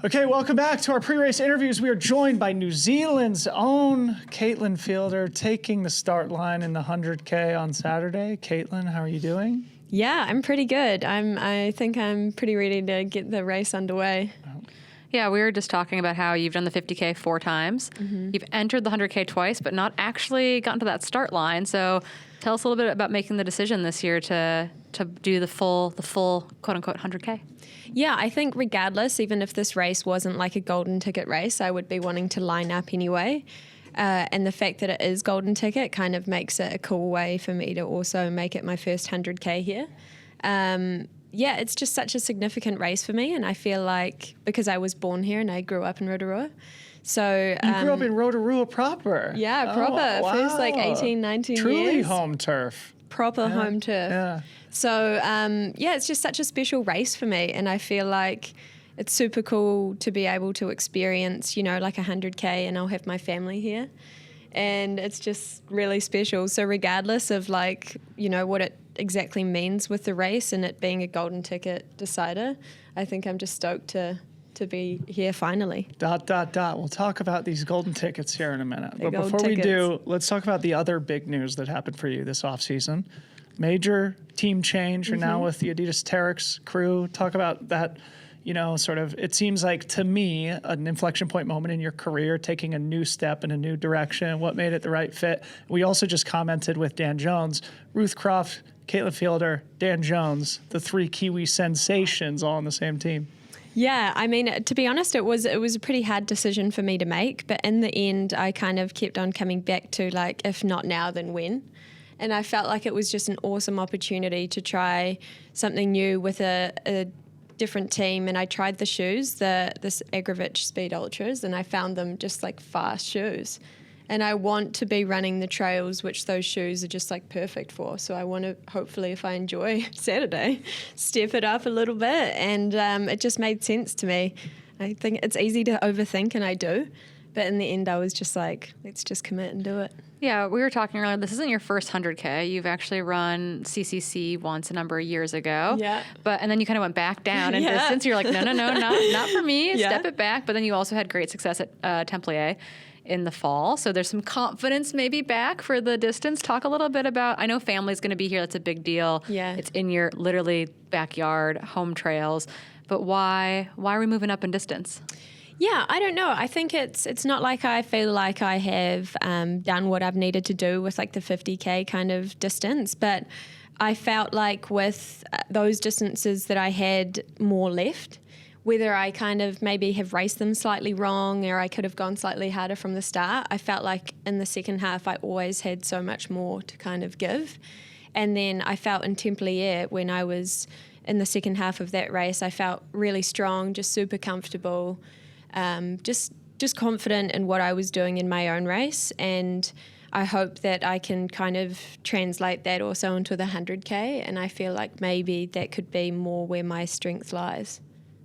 Okay, welcome back to our pre-race interviews. We are joined by New Zealand's own Caitlin Fielder taking the start line in the 100K on Saturday. Caitlin, how are you doing? Yeah, I'm pretty good. I think I'm pretty ready to get the race underway. Yeah, we were just talking about how you've done the 50K 4 times. Mm-hmm. You've entered the 100K twice, but not actually gotten to that start line. So tell us a little bit about making the decision this year to do the full quote-unquote 100K. Yeah, I think regardless, even if this race wasn't like a golden ticket race, I would be wanting to line up anyway. And the fact that it is golden ticket kind of makes it a cool way for me to also make it my first 100K here. Yeah, it's just such a significant race for me, and I feel like because I was born here and I grew up in Rotorua. So you grew up in Rotorua proper? Yeah, proper. Wow. First like 18, 19 Truly years. Truly home turf. Proper home turf. Yeah. So, yeah, it's just such a special race for me, and I feel like it's super cool to be able to experience, like 100K, and I'll have my family here, and it's just really special. So regardless of what it exactly means with the race and it being a golden ticket decider, I think I'm just stoked to be here finally. ... We'll talk about these golden tickets here in a minute. Big but before we do, let's talk about the other big news that happened for you this offseason. Major team change. You're now with the Adidas Terex crew. Talk about that, it seems like to me an inflection point moment in your career, taking a new step in a new direction. What made it the right fit? We also just commented with Dan Jones, Ruth Croft, Caitlin Fielder, Dan Jones, the 3 Kiwi sensations all on the same team. Yeah, I mean, to be honest, it was a pretty hard decision for me to make. But in the end, I kind of kept on coming back to if not now, then when? And I felt like it was just an awesome opportunity to try something new with a different team. And I tried the shoes, this Agrovich Speed Ultras, and I found them just fast shoes. And I want to be running the trails, which those shoes are just perfect for. So I want to, hopefully, if I enjoy Saturday, step it up a little bit. And it just made sense to me. I think it's easy to overthink, and I do. But in the end, I was just let's just commit and do it. Yeah, we were talking earlier, this isn't your first 100K. You've actually run CCC once a number of years ago. Yeah. And then you kind of went back down in distance. You're like, no, not for me. Yeah. Step it back. But then you also had great success at Templier in the fall. So there's some confidence maybe back for the distance. Talk a little bit about, I know family's going to be here. That's a big deal. Yeah. It's in your literally backyard, home trails. But why are we moving up in distance? Yeah, I don't know. I think it's not like I feel like I have done what I've needed to do with the 50K kind of distance, but I felt like with those distances that I had more left, whether I kind of maybe have raced them slightly wrong or I could have gone slightly harder from the start, I felt like in the second half I always had so much more to kind of give. And then I felt in Templier when I was in the second half of that race, I felt really strong, just super comfortable, just confident in what I was doing in my own race. And I hope that I can kind of translate that also into the 100K. And I feel like maybe that could be more where my strength lies.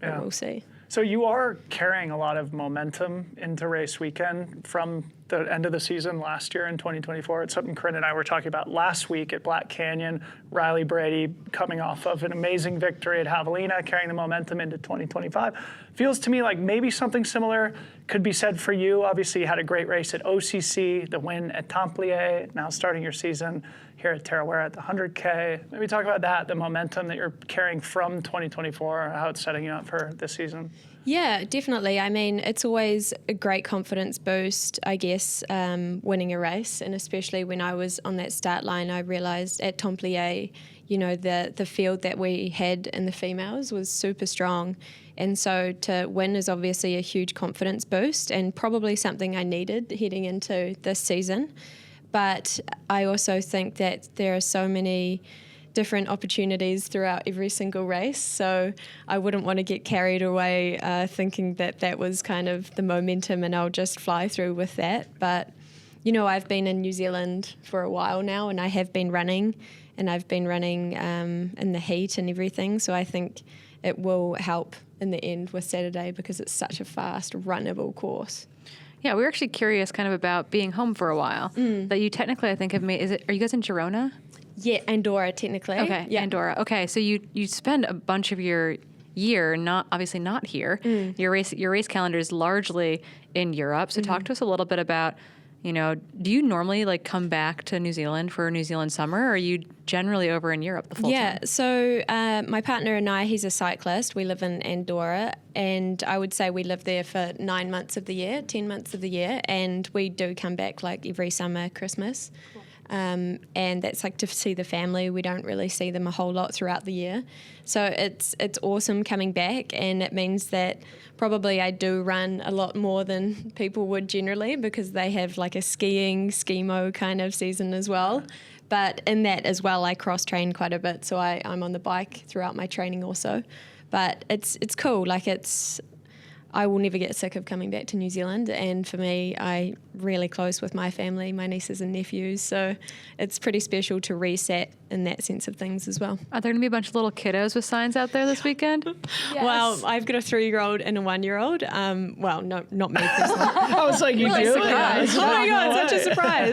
Yeah. But we'll see. So you are carrying a lot of momentum into race weekend from the end of the season last year in 2024. It's something Corinne and I were talking about last week at Black Canyon. Riley Brady coming off of an amazing victory at Javelina, carrying the momentum into 2025. Feels to me like maybe something similar could be said for you. Obviously, you had a great race at OCC, the win at Templier, now starting your season here at Tarawera at the 100K. Maybe talk about that, the momentum that you're carrying from 2024, how it's setting you up for this season. Yeah, definitely. I mean, it's always a great confidence boost, I guess, winning a race. And especially when I was on that start line, I realised at Templier, the field that we had in the females was super strong. And so to win is obviously a huge confidence boost and probably something I needed heading into this season. But I also think that there are so many different opportunities throughout every single race. So I wouldn't want to get carried away thinking that was kind of the momentum and I'll just fly through with that. But, I've been in New Zealand for a while now and I have been running and I've been running in the heat and everything. So I think it will help in the end with Saturday because it's such a fast, runnable course. Yeah, we were actually curious kind of about being home for a while. That you technically, I think, have made, are you guys in Girona? Yeah, Andorra, technically. Okay, yeah. Andorra. Okay, so you spend a bunch of your year, obviously not here. Your race calendar is largely in Europe. So talk to us a little bit about, do you normally like come back to New Zealand for New Zealand summer, or are you generally over in Europe the full time? Yeah, so my partner and I, he's a cyclist. We live in Andorra, and I would say we live there for 9 months of the year, 10 months of the year, and we do come back like every summer, Christmas. And that's like to see the family. We don't really see them a whole lot throughout the year. So it's awesome coming back, and it means that probably I do run a lot more than people would generally, because they have like a skimo kind of season as well. But in that as well, I cross-train quite a bit, so I'm on the bike throughout my training also. But it's cool. Like I will never get sick of coming back to New Zealand, and for me, I'm really close with my family, my nieces and nephews, so it's pretty special to reset in that sense of things as well. Are there going to be a bunch of little kiddos with signs out there this weekend? Yes. Well, I've got a 3-year-old and a 1-year-old. Well, no, not me personally. I was like, you do? Surprise. Oh my God, such a surprise.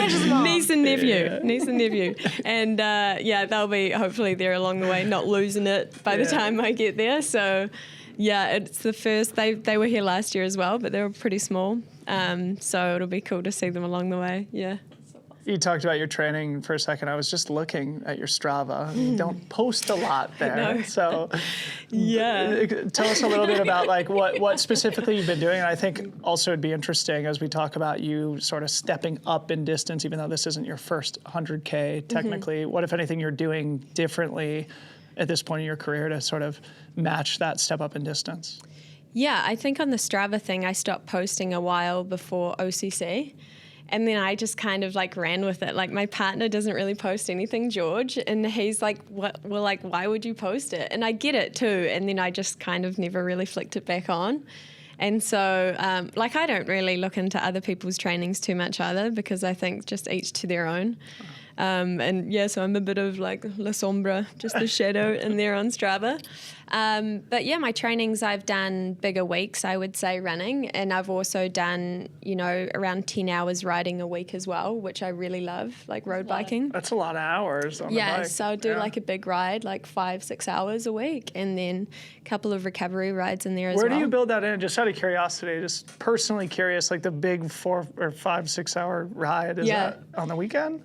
Angela's mom. Niece and nephew. And they'll be, hopefully they're along the way, not losing it by the time I get there. So yeah, it's the first, they were here last year as well, but they were pretty small. So it'll be cool to see them along the way. Yeah. You talked about your training for a second. I was just looking at your Strava. You don't post a lot there. So tell us a little bit about like what specifically you've been doing. And I think also it'd be interesting as we talk about you sort of stepping up in distance, even though this isn't your first 100K technically. What, if anything, you're doing differently at this point in your career to sort of match that step up in distance? Yeah, I think on the Strava thing, I stopped posting a while before OCC. And then I just kind of like ran with it. Like my partner doesn't really post anything, George, and he's like, "What? Well, like, why would you post it?" And I get it too. And then I just kind of never really flicked it back on. And so, I don't really look into other people's trainings too much either, because I think just each to their own. So I'm a bit of like La Sombra, just the shadow in there on Strava. But yeah, my trainings, I've done bigger weeks, I would say, running. And I've also done, around 10 hours riding a week as well, which I really love, like road biking. That's a lot of hours on the bike. Yeah, so I'll do like a big ride, like 5-6 hours a week, and then a couple of recovery rides in there as well. Where do you build that in? Just out of curiosity, just personally curious, like the big 4 or 5-6 hour ride, is that on the weekend?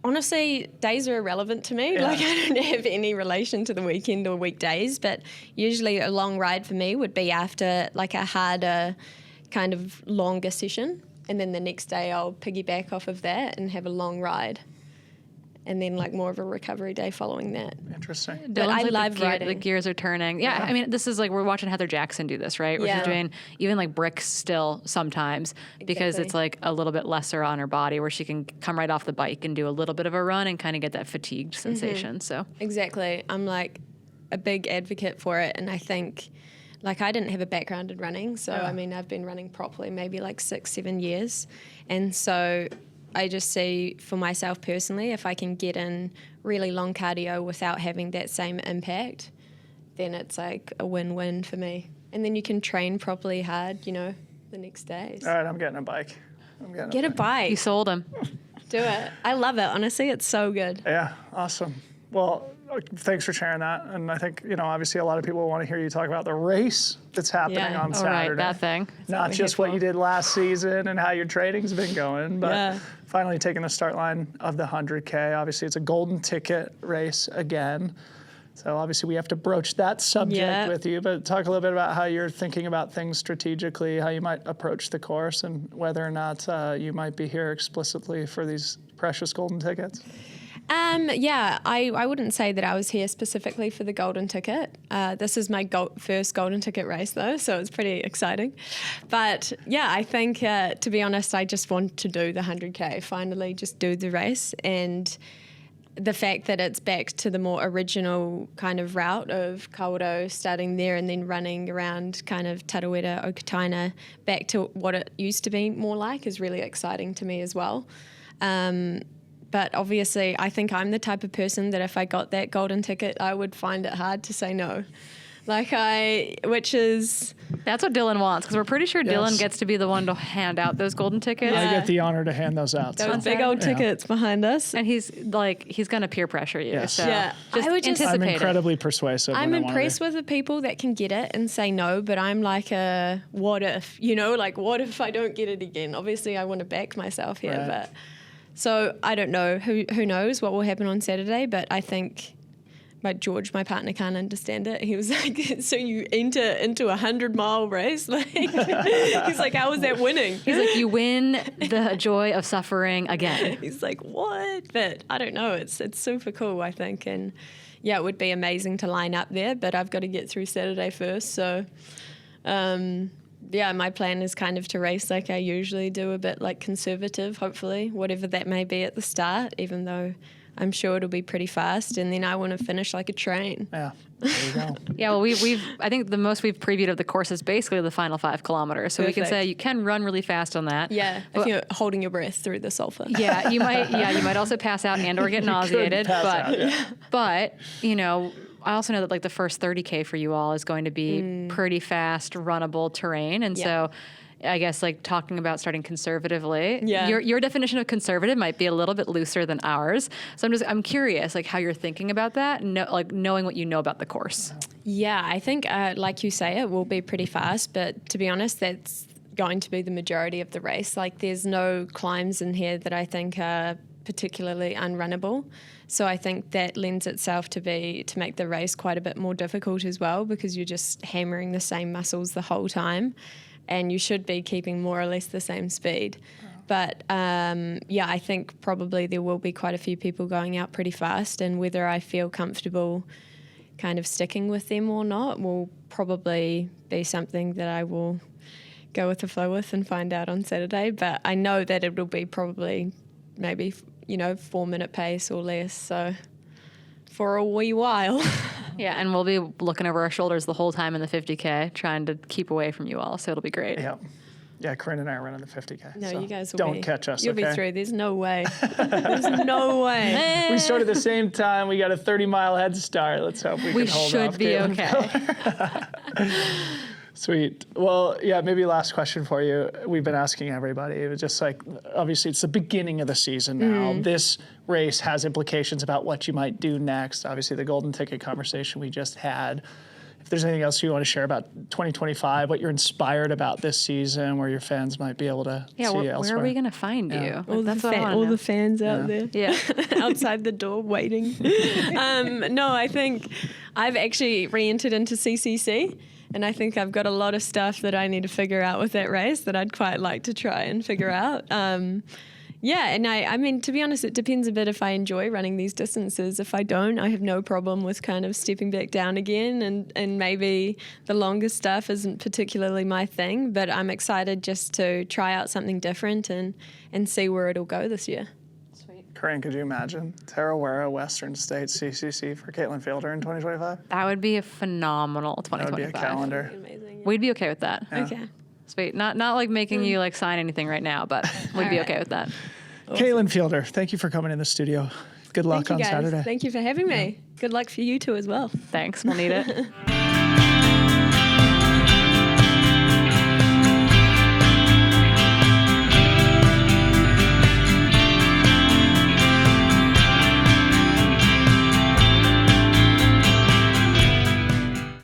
Honestly, days are irrelevant to me. Yeah. Like I don't have any relation to the weekend or weekdays, but usually a long ride for me would be after like a harder kind of longer session. And then the next day I'll piggyback off of that and have a long ride. And then like more of a recovery day following that. Interesting. But I love riding. The gears are turning. Yeah, I mean, this is like we're watching Heather Jackson do this, right? Where she's doing even like bricks still sometimes because it's like a little bit lesser on her body, where she can come right off the bike and do a little bit of a run and kind of get that fatigued sensation. So exactly. I'm like a big advocate for it, and I think like I didn't have a background in running, so I mean I've been running properly maybe like 6-7 years, and so I just see for myself personally, if I can get in really long cardio without having that same impact, then it's like a win-win for me. And then you can train properly hard, the next days. All right, I'm getting a bike. Get a bike. you sold him. Do it. I love it. Honestly, it's so good. Yeah, awesome. Well, thanks for sharing that. And I think, obviously a lot of people want to hear you talk about the race that's happening on Saturday. Right, that thing. Not just what you did last season and how your training's been going, but finally taking the start line of the 100K. Obviously, it's a golden ticket race again. So obviously we have to broach that subject with you, but talk a little bit about how you're thinking about things strategically, how you might approach the course, and whether or not you might be here explicitly for these precious golden tickets. I wouldn't say that I was here specifically for the golden ticket. This is my first golden ticket race though, so it's pretty exciting. But yeah, I think to be honest, I just want to do the 100K, finally just do the race. And the fact that it's back to the more original kind of route of Kawerau, starting there and then running around kind of Tarawera, Okataina, back to what it used to be more like, is really exciting to me as well. But obviously, I think I'm the type of person that if I got that golden ticket, I would find it hard to say no. Which is That's what Dylan wants, because we're pretty sure Dylan Yes. gets to be the one to hand out those golden tickets. I Yeah. get the honor to hand those out. So. Those big old tickets behind us. And he's going to peer pressure you. Yes. So Yeah. just I would just- I'm anticipate it. incredibly persuasive. I'm when I impressed with the people that can get it and say no, but I'm like a what if, like what if I don't get it again? Obviously I want to back myself here, Right. but so I don't know. Who knows what will happen on Saturday, but I think George, my partner, can't understand it. He was like, so you enter into 100-mile race? Like, he's like, how is that winning? He's like, you win the joy of suffering again. He's like, what? But I don't know. It's super cool, I think. And yeah, it would be amazing to line up there, but I've got to get through Saturday first. So yeah, my plan is kind of to race like I usually do, a bit like conservative, hopefully, whatever that may be at the start, even though I'm sure it'll be pretty fast. And then I want to finish like a train. Yeah, there you go. Yeah, well, I think the most we've previewed of the course is basically the final 5 kilometers. So we can Perfect. say you can run really fast on that. Yeah, But- if you're holding your breath through the sulfur. Yeah, you might also pass out and or get nauseated. pass But out, yeah. but I also know that like the first 30K for you all is going to be pretty fast, runnable terrain. And Yeah. so I guess like talking about starting conservatively, Yeah. your definition of conservative might be a little bit looser than ours. So I'm curious like how you're thinking about that, like knowing what you know about the course. Yeah, I think, like you say, it will be pretty fast. But to be honest, that's going to be the majority of the race. Like, there's no climbs in here that I think are particularly unrunnable. So I think that lends itself to make the race quite a bit more difficult as well, because you're just hammering the same muscles the whole time, and you should be keeping more or less the same speed. But yeah, I think probably there will be quite a few people going out pretty fast, and whether I feel comfortable kind of sticking with them or not will probably be something that I will go with the flow with and find out on Saturday. But I know that it will be probably maybe 4-minute pace or less, so for a wee while. Yeah, and we'll be looking over our shoulders the whole time in the 50K, trying to keep away from you all. So it'll be great. Yeah. Yeah, Corinne and I are running the 50K. No, so you guys will don't catch us, You'll okay? be through. There's no way. There's no way. We started the same time. We got a 30-mile head start. Let's hope we can hold should off. be Caitlin. okay. Sweet. Well, yeah, maybe last question for you. We've been asking everybody. It was just like, obviously, it's the beginning of the season now. This race has implications about what you might do next. Obviously, the golden ticket conversation we just had. If there's anything else you want to share about 2025, what you're inspired about this season, where your fans might be able to Yeah, see where elsewhere. are we going to find you? All, That's the, what I wanna all know. the fans out there. Yeah. outside the door waiting. No, I think I've actually re-entered into CCC, and I think I've got a lot of stuff that I need to figure out with that race that I'd quite like to try and figure out. Yeah, and I mean, to be honest, it depends a bit if I enjoy running these distances. If I don't, I have no problem with kind of stepping back down again, and maybe the longer stuff isn't particularly my thing, but I'm excited just to try out something different and see where it'll go this year. Corinne, could you imagine Tarawera, Western States, CCC for Caitlin Fielder in 2025? That would be a phenomenal That would 2025. be a calendar. Amazing. We'd be okay with that. Okay. Sweet. Not like making you like sign anything right now, but we'd be right. okay with that. Caitlin Fielder, thank you for coming in the studio. Good luck Thank you on guys. Saturday. Thank you for having me. Good luck for you too as well. Thanks. We'll need it.